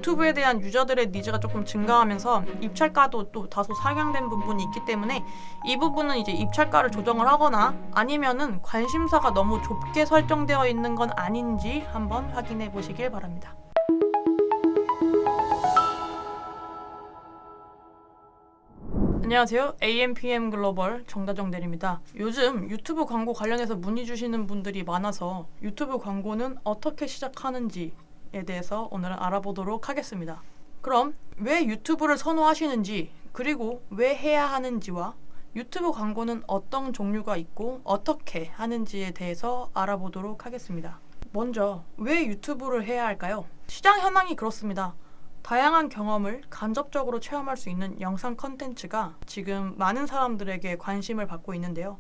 유튜브에 대한 유저들의 니즈가 조금 증가하면서 입찰가도 또 다소 상향된 부분이 있기 때문에 이 부분은 이제 입찰가를 조정을 하거나 아니면은 관심사가 너무 좁게 설정되어 있는 건 아닌지 한번 확인해 보시길 바랍니다. 안녕하세요. AMPM 글로벌 정다정 대리입니다. 요즘 유튜브 광고 관련해서 문의 주시는 분들이 많아서 유튜브 광고는 어떻게 시작하는지에 대해서 오늘은 알아보도록 하겠습니다. 그럼 왜 유튜브를 선호하시는지, 그리고 왜 해야 하는지와 유튜브 광고는 어떤 종류가 있고 어떻게 하는지에 대해서 알아보도록 하겠습니다. 먼저 왜 유튜브를 해야 할까요? 시장 현황이 그렇습니다. 다양한 경험을 간접적으로 체험할 수 있는 영상 컨텐츠가 지금 많은 사람들에게 관심을 받고 있는데요.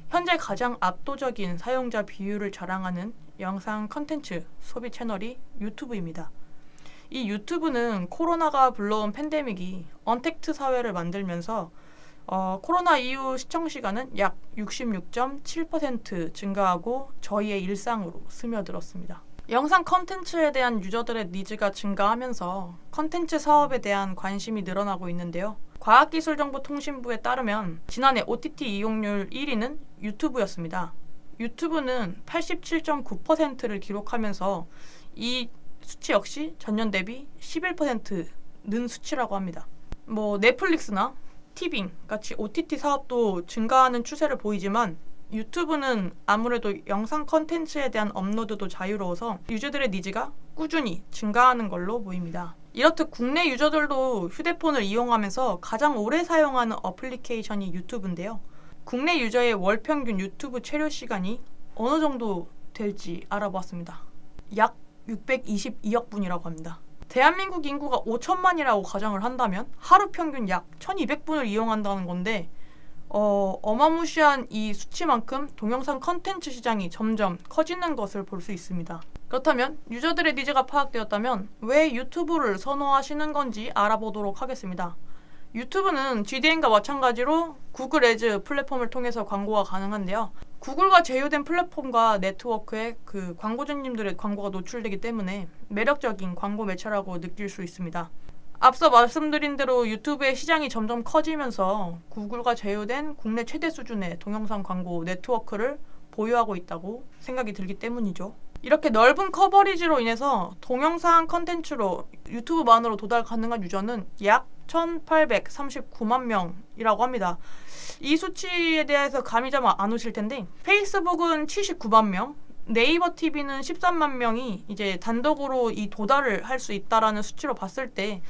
현재 가장 압도적인 사용자 비율을 자랑하는 영상 컨텐츠 소비 채널이 유튜브입니다. 이 유튜브는 코로나가 불러온 팬데믹이 언택트 사회를 만들면서 코로나 이후 시청 시간은 약 66.7% 증가하고 저희의 일상으로 스며들었습니다. 영상 컨텐츠에 대한 유저들의 니즈가 증가하면서 컨텐츠 사업에 대한 관심이 늘어나고 있는데요. 과학기술정보통신부에 따르면 지난해 OTT 이용률 1위는 유튜브였습니다. 유튜브는 87.9%를 기록하면서 이 수치 역시 전년 대비 11%는 수치라고 합니다. 넷플릭스나 티빙 같이 OTT 사업도 증가하는 추세를 보이지만 유튜브는 아무래도 영상 컨텐츠에 대한 업로드도 자유로워서 유저들의 니즈가 꾸준히 증가하는 걸로 보입니다. 이렇듯 국내 유저들도 휴대폰을 이용하면서 가장 오래 사용하는 어플리케이션이 유튜브인데요. 국내 유저의 월 평균 유튜브 체류 시간이 어느 정도 될지 알아보았습니다. 약 622억 분이라고 합니다. 대한민국 인구가 5천만이라고 가정을 한다면 하루 평균 약 1200분을 이용한다는 건데 어마무시한 이 수치만큼 동영상 컨텐츠 시장이 점점 커지는 것을 볼 수 있습니다. 그렇다면 유저들의 니즈가 파악되었다면 왜 유튜브를 선호하시는 건지 알아보도록 하겠습니다. 유튜브는 GDN과 마찬가지로 구글 애즈 플랫폼을 통해서 광고가 가능한데요. 구글과 제휴된 플랫폼과 네트워크에 그 광고주님들의 광고가 노출되기 때문에 매력적인 광고 매체라고 느낄 수 있습니다. 앞서 말씀드린 대로 유튜브의 시장이 점점 커지면서 구글과 제휴된 국내 최대 수준의 동영상 광고 네트워크를 보유하고 있다고 생각이 들기 때문이죠. 이렇게 넓은 커버리지로 인해서 동영상 컨텐츠로 유튜브만으로 도달 가능한 유저는 약 1839만 명이라고 합니다. 이 수치에 대해서 감이 잘 안 오실 텐데 페이스북은 79만 명, 네이버 TV는 13만 명이 이제 단독으로 이 도달을 할 수 있다라는 수치로 봤을 때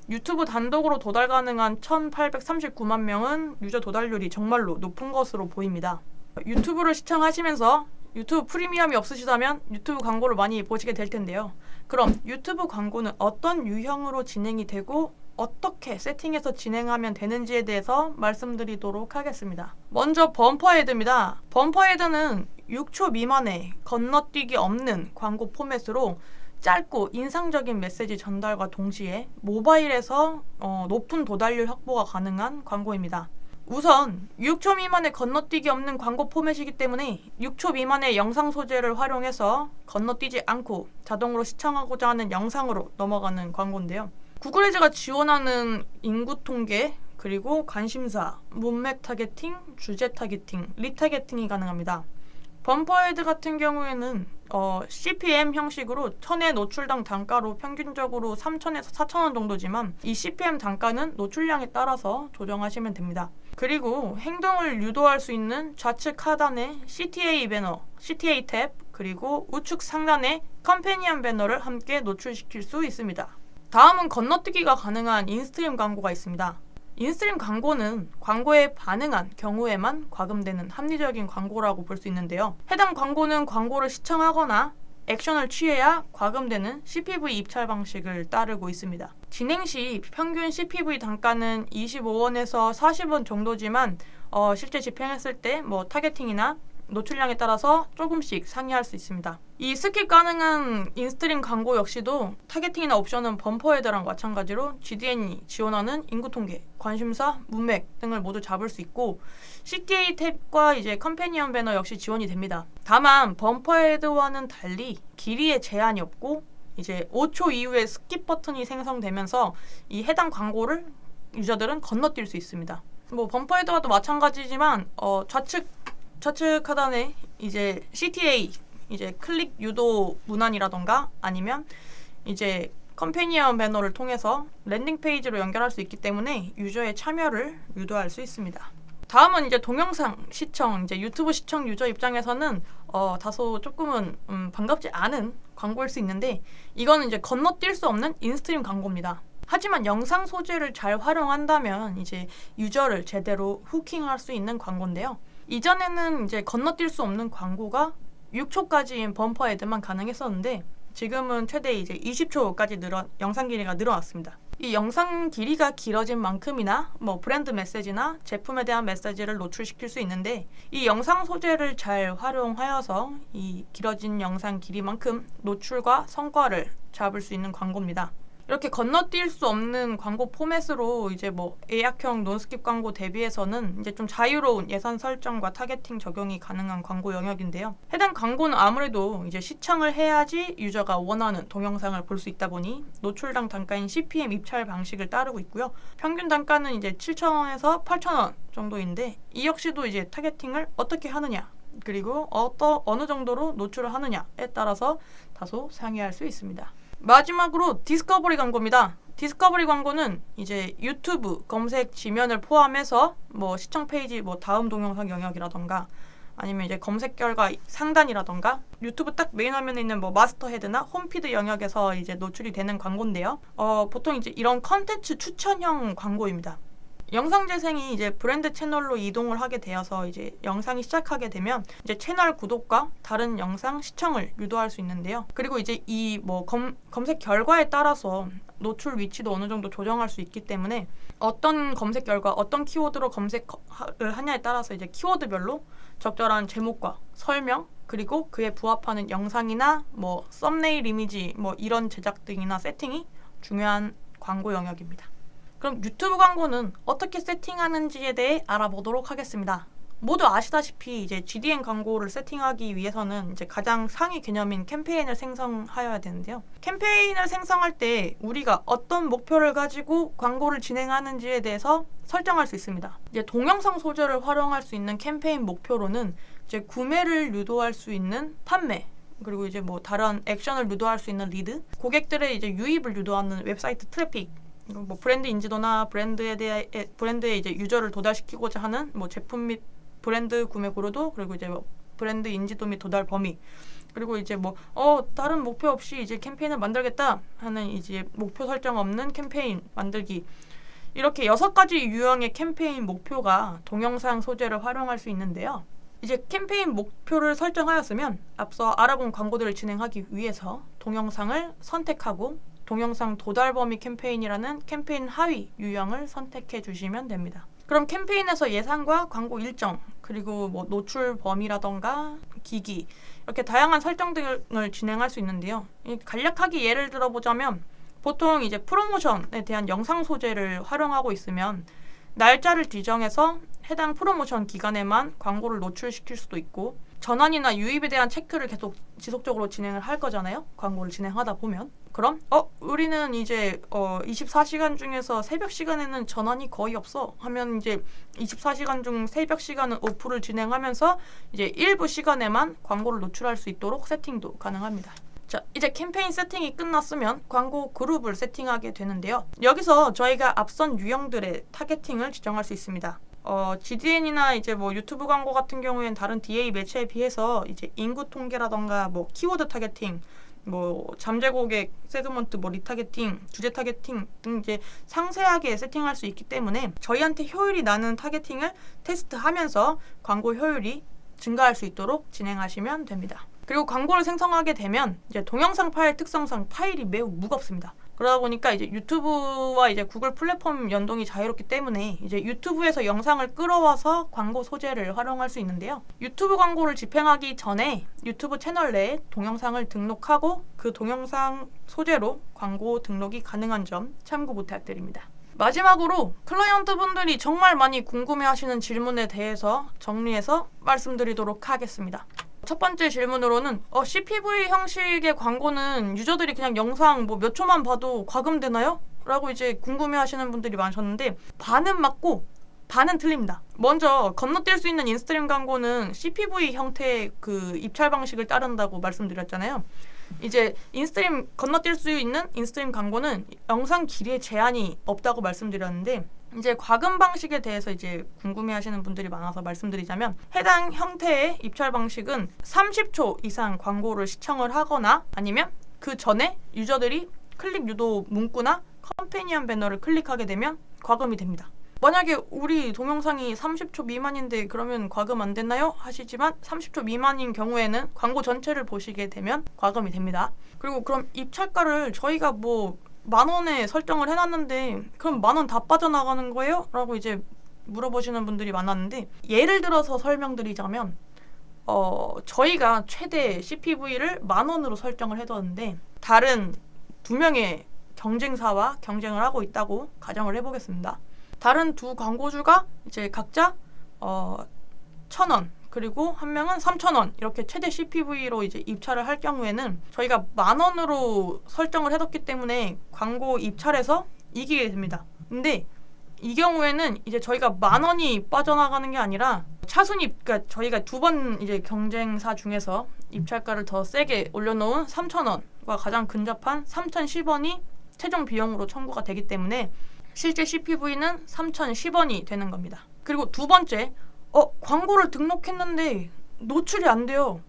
유튜브 단독으로 도달 가능한 1839만 명은 유저 도달률이 정말로 높은 것으로 보입니다. 유튜브를 시청하시면서 유튜브 프리미엄이 없으시다면 유튜브 광고를 많이 보시게 될 텐데요. 그럼 유튜브 광고는 어떤 유형으로 진행이 되고 어떻게 세팅해서 진행하면 되는지에 대해서 말씀드리도록 하겠습니다. 먼저 범퍼헤드입니다. 범퍼헤드는 6초 미만의 건너뛰기 없는 광고 포맷으로 짧고 인상적인 메시지 전달과 동시에 모바일에서 높은 도달률 확보가 가능한 광고입니다. 우선 6초 미만의 건너뛰기 없는 광고 포맷이기 때문에 6초 미만의 영상 소재를 활용해서 건너뛰지 않고 자동으로 시청하고자 하는 영상으로 넘어가는 광고인데요. 구글 애즈가 지원하는 인구 통계, 그리고 관심사, 문맥 타겟팅, 주제 타겟팅, 리타겟팅이 가능합니다. 범퍼헤드 같은 경우에는 CPM 형식으로 1000회 노출당 단가로 평균적으로 3,000에서 4,000원 정도지만 이 CPM 단가는 노출량에 따라서 조정하시면 됩니다. 그리고 행동을 유도할 수 있는 좌측 하단에 CTA 배너, CTA 탭, 그리고 우측 상단에 컴패니언 배너를 함께 노출시킬 수 있습니다. 다음은 건너뛰기가 가능한 인스트림 광고가 있습니다. 인스트림 광고는 광고에 반응한 경우에만 과금되는 합리적인 광고라고 볼 수 있는데요. 해당 광고는 광고를 시청하거나 액션을 취해야 과금되는 CPV 입찰 방식을 따르고 있습니다. 진행 시 평균 CPV 단가는 25원에서 40원 정도지만 실제 집행했을 때 타겟팅이나 노출량에 따라서 조금씩 상이할 수 있습니다. 이 스킵 가능한 인스트림 광고 역시도 타겟팅이나 옵션은 범퍼헤드랑 마찬가지로 GDN이 지원하는 인구 통계, 관심사, 문맥 등을 모두 잡을 수 있고 CTA 탭과 이제 컴패니언 배너 역시 지원이 됩니다. 다만 범퍼헤드와는 달리 길이에 제한이 없고 이제 5초 이후에 스킵 버튼이 생성되면서 이 해당 광고를 유저들은 건너뛸 수 있습니다. 뭐 범퍼 헤더와도 마찬가지지만 좌측 하단에 이제 CTA 이제 클릭 유도 문안이라던가 아니면 이제 컴패니언 배너를 통해서 랜딩 페이지로 연결할 수 있기 때문에 유저의 참여를 유도할 수 있습니다. 다음은 이제 동영상 시청, 이제 유튜브 시청 유저 입장에서는 다소 조금은 반갑지 않은 광고일 수 있는데, 이거는 이제 건너뛸 수 없는 인스트림 광고입니다. 하지만 영상 소재를 잘 활용한다면 이제 유저를 제대로 후킹할 수 있는 광고인데요. 이전에는 이제 건너뛸 수 없는 광고가 6초까지인 범퍼 헤드만 가능했었는데, 지금은 최대 이제 20초까지 영상 길이가 늘어났습니다. 이 영상 길이가 길어진 만큼이나 뭐 브랜드 메시지나 제품에 대한 메시지를 노출시킬 수 있는데, 이 영상 소재를 잘 활용하여서 이 길어진 영상 길이만큼 노출과 성과를 잡을 수 있는 광고입니다. 이렇게 건너뛸 수 없는 광고 포맷으로 이제 뭐 예약형 논스킵 광고 대비해서는 이제 좀 자유로운 예산 설정과 타겟팅 적용이 가능한 광고 영역인데요. 해당 광고는 아무래도 이제 시청을 해야지 유저가 원하는 동영상을 볼 수 있다 보니 노출당 단가인 CPM 입찰 방식을 따르고 있고요. 평균 단가는 이제 7,000원에서 8,000원 정도인데, 이 역시도 이제 타겟팅을 어떻게 하느냐, 그리고 어느 정도로 노출을 하느냐에 따라서 다소 상이할 수 있습니다. 마지막으로 디스커버리 광고입니다. 디스커버리 광고는 이제 유튜브 검색 지면을 포함해서 뭐 시청 페이지 뭐 다음 동영상 영역이라던가 아니면 이제 검색 결과 상단이라던가 유튜브 딱 메인 화면에 있는 뭐 마스터 헤드나 홈피드 영역에서 이제 노출이 되는 광고인데요. 보통 이제 이런 컨텐츠 추천형 광고입니다. 영상 재생이 이제 브랜드 채널로 이동을 하게 되어서 이제 영상이 시작하게 되면 이제 채널 구독과 다른 영상 시청을 유도할 수 있는데요. 그리고 이제 이 뭐 검색 결과에 따라서 노출 위치도 어느 정도 조정할 수 있기 때문에 어떤 검색 결과, 어떤 키워드로 검색을 하냐에 따라서 이제 키워드별로 적절한 제목과 설명, 그리고 그에 부합하는 영상이나 뭐 썸네일 이미지 뭐 이런 제작 등이나 세팅이 중요한 광고 영역입니다. 그럼 유튜브 광고는 어떻게 세팅하는지에 대해 알아보도록 하겠습니다. 모두 아시다시피 이제 GDN 광고를 세팅하기 위해서는 이제 가장 상위 개념인 캠페인을 생성하여야 되는데요. 캠페인을 생성할 때 우리가 어떤 목표를 가지고 광고를 진행하는지에 대해서 설정할 수 있습니다. 이제 동영상 소재를 활용할 수 있는 캠페인 목표로는 이제 구매를 유도할 수 있는 판매, 그리고 이제 뭐 다른 액션을 유도할 수 있는 리드, 고객들의 이제 유입을 유도하는 웹사이트 트래픽, 뭐 브랜드 인지도나 브랜드에 이제 유저를 도달시키고자 하는 뭐 제품 및 브랜드 구매 고려도, 그리고 이제 뭐 브랜드 인지도 및 도달 범위, 그리고 이제 뭐 다른 목표 없이 이제 캠페인을 만들겠다 하는 이제 목표 설정 없는 캠페인 만들기, 이렇게 6가지 유형의 캠페인 목표가 동영상 소재를 활용할 수 있는데요. 이제 캠페인 목표를 설정하였으면 앞서 알아본 광고들을 진행하기 위해서 동영상을 선택하고 동영상 도달 범위 캠페인이라는 캠페인 하위 유형을 선택해 주시면 됩니다. 그럼 캠페인에서 예산과 광고 일정, 그리고 뭐 노출 범위라던가 기기, 이렇게 다양한 설정 등을 진행할 수 있는데요. 간략하게 예를 들어보자면 보통 이제 프로모션에 대한 영상 소재를 활용하고 있으면 날짜를 지정해서 해당 프로모션 기간에만 광고를 노출시킬 수도 있고, 전환이나 유입에 대한 체크를 계속 지속적으로 진행을 할 거잖아요. 광고를 진행하다 보면. 그럼 우리는 이제 24시간 중에서 새벽 시간에는 전환이 거의 없어 하면 이제 24시간 중 새벽 시간은 오프를 진행하면서 이제 일부 시간에만 광고를 노출할 수 있도록 세팅도 가능합니다. 자, 이제 캠페인 세팅이 끝났으면 광고 그룹을 세팅하게 되는데요. 여기서 저희가 앞선 유형들의 타겟팅을 지정할 수 있습니다. GDN이나 이제 뭐 유튜브 광고 같은 경우에는 다른 DA 매체에 비해서 이제 인구 통계라던가 뭐 키워드 타겟팅, 뭐 잠재 고객 세그먼트, 뭐 리타겟팅, 주제 타겟팅 등 이제 상세하게 세팅할 수 있기 때문에 저희한테 효율이 나는 타겟팅을 테스트하면서 광고 효율이 증가할 수 있도록 진행하시면 됩니다. 그리고 광고를 생성하게 되면 이제 동영상 파일 특성상 파일이 매우 무겁습니다. 그러다 보니까 이제 유튜브와 이제 구글 플랫폼 연동이 자유롭기 때문에 이제 유튜브에서 영상을 끌어와서 광고 소재를 활용할 수 있는데요. 유튜브 광고를 집행하기 전에 유튜브 채널 내에 동영상을 등록하고 그 동영상 소재로 광고 등록이 가능한 점 참고 부탁드립니다. 마지막으로 클라이언트 분들이 정말 많이 궁금해하시는 질문에 대해서 정리해서 말씀드리도록 하겠습니다. 첫 번째 질문으로는 CPV 형식의 광고는 유저들이 그냥 영상 뭐 몇 초만 봐도 과금되나요? 라고 이제 궁금해하시는 분들이 많으셨는데 반은 맞고 반은 틀립니다. 먼저 건너뛸 수 있는 인스트림 광고는 CPV 형태의 그 입찰 방식을 따른다고 말씀드렸잖아요. 이제 건너뛸 수 있는 인스트림 광고는 영상 길이에 제한이 없다고 말씀드렸는데, 이제 과금 방식에 대해서 이제 궁금해하시는 분들이 많아서 말씀드리자면, 해당 형태의 입찰 방식은 30초 이상 광고를 시청을 하거나 아니면 그 전에 유저들이 클릭 유도 문구나 컴패니언 배너를 클릭하게 되면 과금이 됩니다. 만약에 우리 동영상이 30초 미만인데 그러면 과금 안 됐나요? 하시지만 30초 미만인 경우에는 광고 전체를 보시게 되면 과금이 됩니다. 그리고 그럼 입찰가를 저희가 뭐 10,000원에 설정을 해놨는데 그럼 10,000원 다 빠져나가는 거예요? 라고 이제 물어보시는 분들이 많았는데, 예를 들어서 설명드리자면 저희가 최대 CPV를 10,000원으로 설정을 해뒀는데 다른 2명의 경쟁사와 경쟁을 하고 있다고 가정을 해보겠습니다. 다른 두 광고주가 이제 각자 1,000원 그리고 한 명은 3,000원 이렇게 최대 CPV로 이제 입찰을 할 경우에는 저희가 10,000원으로 설정을 해뒀기 때문에 광고 입찰에서 이기게 됩니다. 근데 이 경우에는 이제 저희가 10,000원이 빠져나가는 게 아니라 차순위, 그러니까 저희가 2번 이제 경쟁사 중에서 입찰가를 더 세게 올려놓은 3,000원과 가장 근접한 3,010원이 최종 비용으로 청구가 되기 때문에 실제 CPV는 3,010원이 되는 겁니다. 그리고 두 번째, 광고를 등록했는데 노출이 안 돼요.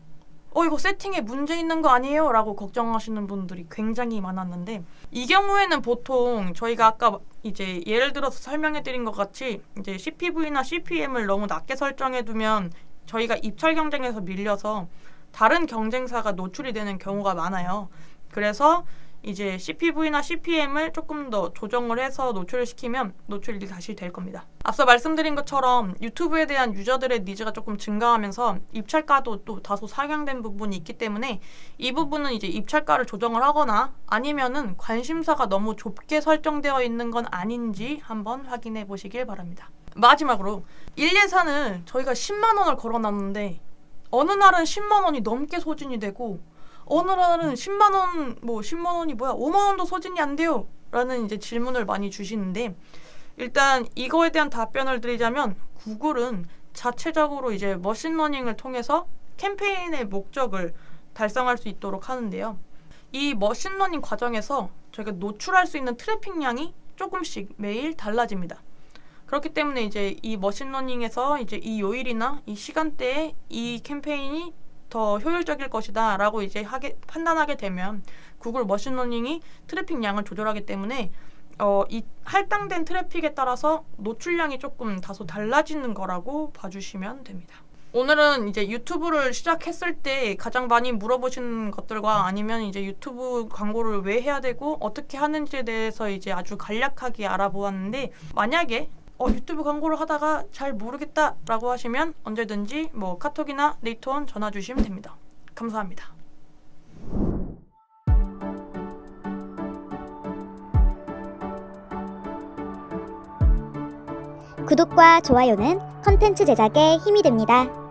이거 세팅에 문제 있는 거 아니에요? 라고 걱정하시는 분들이 굉장히 많았는데, 이 경우에는 보통 저희가 아까 이제 예를 들어서 설명해 드린 것 같이 이제 CPV나 CPM을 너무 낮게 설정해 두면 저희가 입찰 경쟁에서 밀려서 다른 경쟁사가 노출이 되는 경우가 많아요. 그래서 이제 CPV나 CPM을 조금 더 조정을 해서 노출을 시키면 노출이 다시 될 겁니다. 앞서 말씀드린 것처럼 유튜브에 대한 유저들의 니즈가 조금 증가하면서 입찰가도 또 다소 상향된 부분이 있기 때문에 이 부분은 이제 입찰가를 조정을 하거나 아니면은 관심사가 너무 좁게 설정되어 있는 건 아닌지 한번 확인해 보시길 바랍니다. 마지막으로 1예산을 저희가 10만 원을 걸어놨는데 어느 날은 10만 원이 넘게 소진이 되고 어느 날은 10만 원, 10만 원이 뭐야? 5만 원도 소진이 안 돼요. 라는 이제 질문을 많이 주시는데, 일단 이거에 대한 답변을 드리자면 구글은 자체적으로 이제 머신러닝을 통해서 캠페인의 목적을 달성할 수 있도록 하는데요. 이 머신러닝 과정에서 저희가 노출할 수 있는 트래픽량이 조금씩 매일 달라집니다. 그렇기 때문에 이제 이 머신러닝에서 이제 이 요일이나 이 시간대에 이 캠페인이 더 효율적일 것이다 라고 이제 판단하게 되면 구글 머신러닝이 트래픽량을 조절하기 때문에 이 할당된 트래픽에 따라서 노출량이 조금 다소 달라지는 거라고 봐주시면 됩니다. 오늘은 이제 유튜브를 시작했을 때 가장 많이 물어보시는 것들과 아니면 이제 유튜브 광고를 왜 해야 되고 어떻게 하는지에 대해서 이제 아주 간략하게 알아보았는데, 만약에 유튜브 광고를 하다가 잘 모르겠다 라고 하시면 언제든지 카톡이나 네이트원 전화 주시면 됩니다. 감사합니다. 구독과 좋아요는 컨텐츠 제작에 힘이 됩니다.